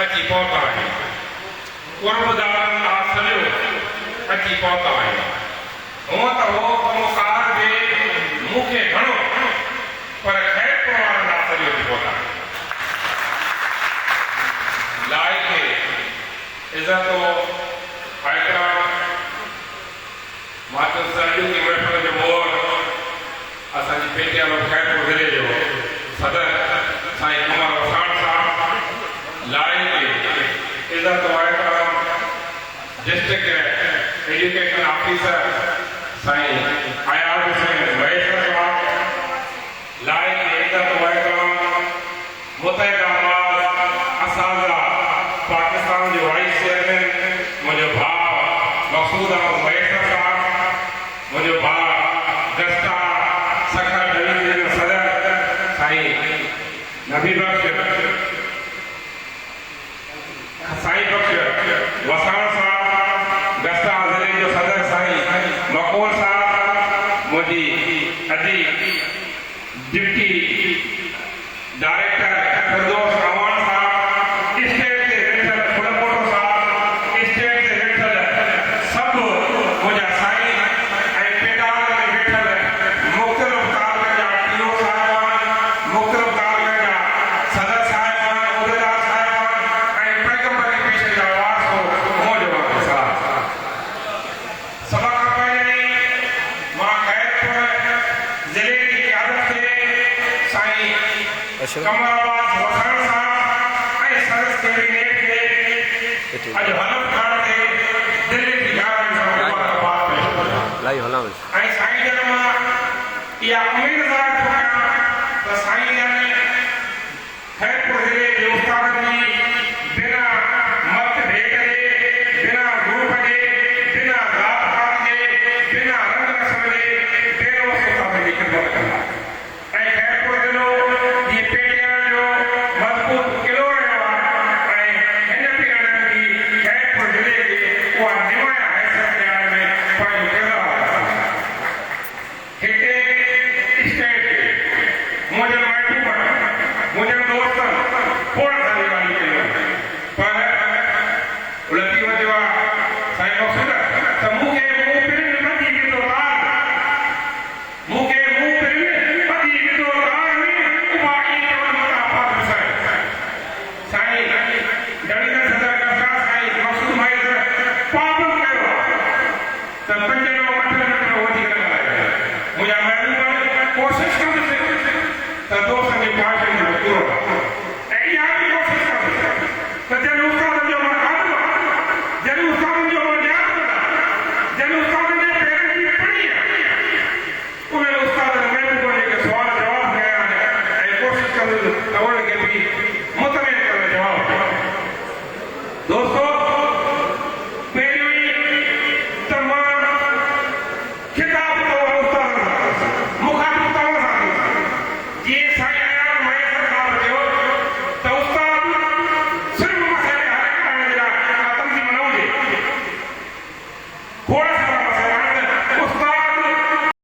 अची पहुता आहियूं। कुर्बदारनि लाइ सॼो अची पहुता आहियूं। हूअं त हो कमकार जे मूंखे घणो पर ख़ैर वारनि लाइ सॼो अची पहुता आहियूं। लाइ खे इज़त एहतराम मातृ सरजू की महफ़िल जो मोर असांजी पेटियालो ख़ैरपुर ज़िले जो सदर साईं कुमार वसाण साहब, लाई के इज़त एहतराम district education officer Sain Ayaz Hussain Maheshwar साहब, लाई के इज़त एहतराम मुतहदा असाज़ा पाकिस्तान जो वाइस चेयरमैन मुझे भाउ मकसूद अहमद महेश्वर साहब, मुझे भाउ दस्ता सखर डिवीजन जो सदर साईं नबी बख्श, साईं बख्श वसाण साहब, दस्ता ज़िले जो सदर साईं मकोर साहब, मुझी अदी डिप्टी डायरेक्टर फिरदौस अवान साहब, स्टेट के वेठल फुलकोटो साहब, स्टेट के वेठल सब मुझा साईं ऐं पेटाल में वेठल मुख़्तलिफ़ तालुक़े जा टीओ साहिबान, मुख़्तलिफ़ तालुक़े जा सदर साहिबान, उहिदेदार साहिबान ऐं पैगम्बरी पेशे जा वारसो मौजूद साहब। सभा खां पहले मां ख़ैरपुर ज़िले की क़यादत खे साईं कमराबाद वसाण साहब ऐं सरस कैबिनेट खे अॼु हलफ़ खणण ते दिल्ली जी ॻाल्हि सां मुबारकबाद पेश कयां ऐं साईं जन मां इहा उमेद ज़ाहिर थो कयां त साईं जन ख़ैरपुर ज़िले जे उस्तादनि जी बिना मतभेद जे, बिना ग्रुप जे, बिना ज़ात पात जे, बिना रंग नस्ल जे बेरोस उस्तादनि जी ख़िदमत कंदा ऐं ख़ैरपुर ज़िलो जी पेटियाल जो मज़बूत क़िलो रहियो आहे ऐं हिन पीढ़नि जी ख़ैरपुर ज़िले जी उहा निमाया हैसियत ॾियण में पंहिंजो किरदारु अदा कयो। हिते स्टेट मुंहिंजे महबूबनि, मुंहिंजे दोस्तनि खोड़ सारी ॻाल्हियूं कयूं पर लतीफ़ जो आहे साईं